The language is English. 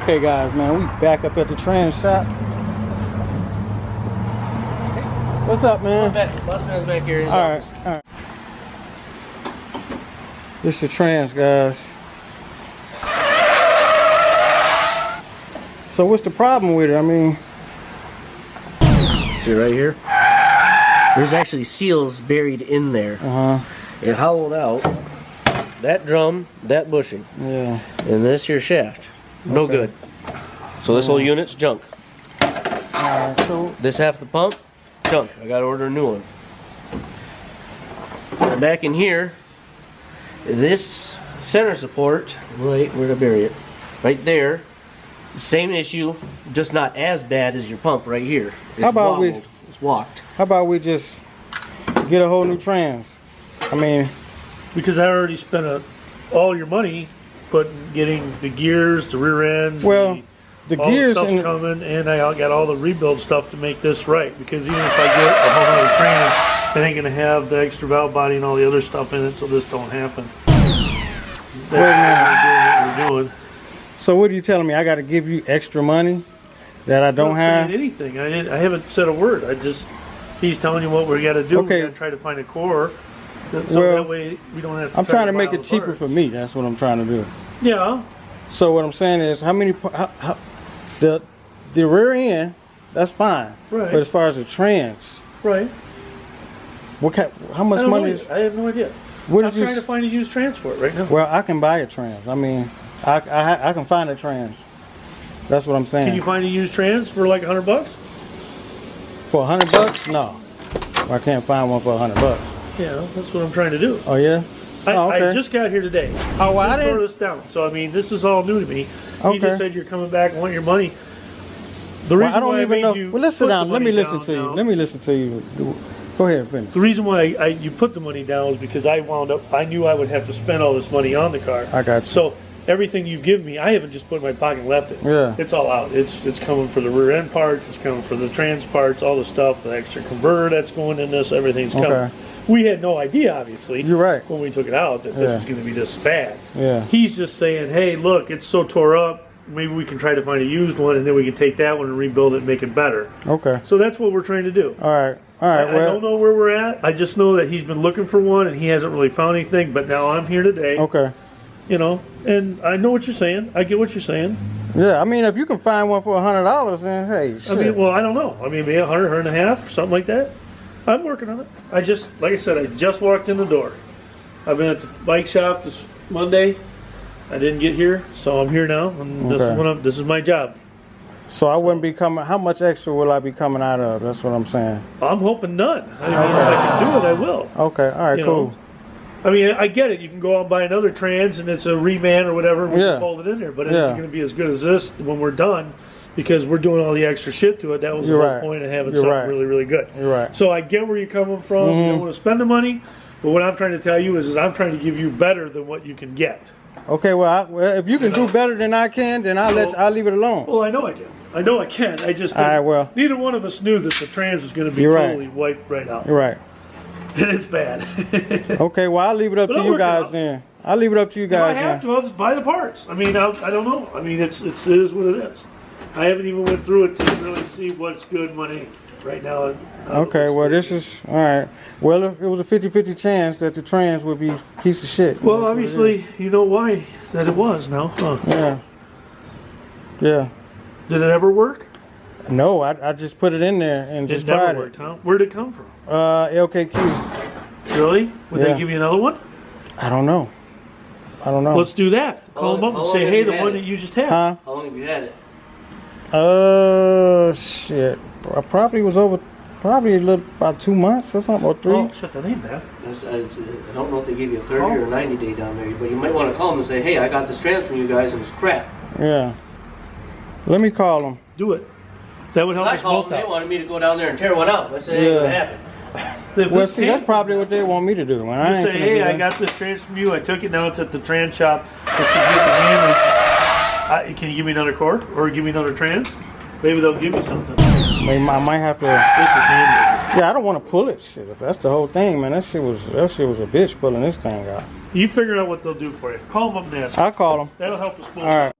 Okay guys, man, we back up at the trans shop. What's up, man? Bossman's back here in his Alright, office. alright. This is the trans, guys. So what's the problem with it? I mean, see right here? There's actually seals buried in there. It hollowed out that drum, that bushing, yeah. and this here shaft. No Okay. good. So this whole unit's junk. Alright, so This half the pump, junk. I gotta order a new one. And back in here, this center support, right, where to bury it? Right there. Same issue, just not as bad as your pump right here. It's How about we- wobbled. It's walked. how about we just get a whole new trans? I mean, Because I already spent all your money getting the gears, the rear end. well, the all gears the stuff's and coming, and I got all the rebuild stuff to make this right. Because even if I get a whole other trans, it ain't gonna have the extra valve body and all the other stuff in it, so this don't happen. Wait a minute. What we're doing. So what are you telling me? I got to give you extra money that I don't I'm not have? saying anything. I haven't said a word. He's telling you what we got to do. Okay. We got to try to find a core, so Well, that way we don't have to. I'm trying to make buy it all the cheaper parts. for me. That's what I'm trying to do. Yeah. So what I'm saying is, the rear end, that's fine. Right. But as far as the trans, Right. how much money is? I have no idea. What I'm did you? trying to find a used transport right now. Well, I can buy a trans. I mean, I can find a trans. That's what I'm saying. Can you find a used trans for like $100? For $100? No, I can't find one for $100. Yeah, that's what I'm trying to do. Oh yeah. Oh, okay. I just got here today. Oh, well, I Just tore didn't. this down. So I mean, this is all new to me. Okay. You just said you're coming back and want your money. The reason Well, I don't why even made know. you Well, let's sit put the down. Let me money listen down to you. now- Let me listen to you. Go ahead and finish. The reason why you put the money down was because I knew I would have to spend all this money on the car. I got you. So everything you give me, I haven't just put in my pocket and left it. Yeah. It's all out. It's coming for the rear end parts. It's coming for the trans parts, all the stuff, the extra converter that's going in this. Everything's coming. Okay. We had no idea, obviously. You're right. When we took it out, that this was going to be this bad. Yeah. He's just saying, hey, look, it's so tore up. Maybe we can try to find a used one, and then we can take that one and rebuild it and make it better. Okay. So that's what we're trying to do. All right. All right. I Well. don't know where we're at. I just know that he's been looking for one, and he hasn't really found anything. But now I'm here today, Okay. you know, and I know what you're saying. I get what you're saying. Yeah. I mean, if you can find one for $100, then hey, shit. I mean, well, I don't know. I mean, maybe $100, $150, something like that. I'm working on it. Like I said, I just walked in the door. I've been at the bike shop this Monday. I didn't get here, so I'm here now, and Okay. this is my job. So I wouldn't be coming. How much extra will I be coming out of? That's what I'm saying. I'm hoping none. I mean, if I can do it, I will. Okay. All right. You Cool. know. I mean, I get it. You can go out and buy another trans, and it's a reman or whatever. We Yeah. can fold it in there, but Yeah. it's going to be as good as this when we're done, because we're doing all the extra shit to it. That was You're the whole right. point of having You're something right. really, really good. You're right. So I get where you're coming from. You don't want to spend the money, but what I'm trying to tell you is I'm trying to give you better than what you can get. Okay. Well, if you can do better than I can, then I'll leave it alone. Well, I know I can. I know I can. I just All right, well. neither one of us knew that the trans was going to be You're right. totally wiped right out. You're right. And it's bad. Okay. Well, I'll leave it up But to I'll you work it guys out. then. I'll leave it up to you If I guys have then. to, I'll just buy the parts. I mean, I don't know. I mean, it is what it is. I haven't even went through it to really see what's good and what ain't right now. Okay. Well, this is all right. Well, if it was a 50-50 chance that the trans would be a piece of shit. Well, That's what it obviously, you know why that it was now, huh? is. Yeah. Yeah. Did it ever work? No, I just put it in there and It just never tried worked, it. huh? Where'd it come from? LKQ. Really? Would Yeah. they give you another one? I don't know. I don't know. Let's do that. Call them up How and long say, have hey, you the had one it? that you just had. Huh? How long have you had it? Shit. I probably was over, probably about 2 months or something, or 3. Oh, shit, that ain't bad. I don't know if they give you a 30 or a 90 day down there, but you might want to call them and say, hey, I got this trans from you guys and it's crap. Yeah. Let me call them. Do it. That would help I us called both them, they out. wanted me to go down there and tear one out. I said, ain't gonna happen. If Well, this see, that's came- probably what they want me to do. Man. I You ain't say, finna hey, do I that. got this trans from you. I took it. Now it's at the trans shop. It's to get the handle. Can you give me another cord or give me another trans? Maybe they'll give me something. This is I might have to. handy. Yeah, I don't want to pull it. Shit, if that's the whole thing, man. That shit was a bitch pulling this thing out. You figure out what they'll do for you. Call them up and ask. I'll call them. That'll help us both. All right.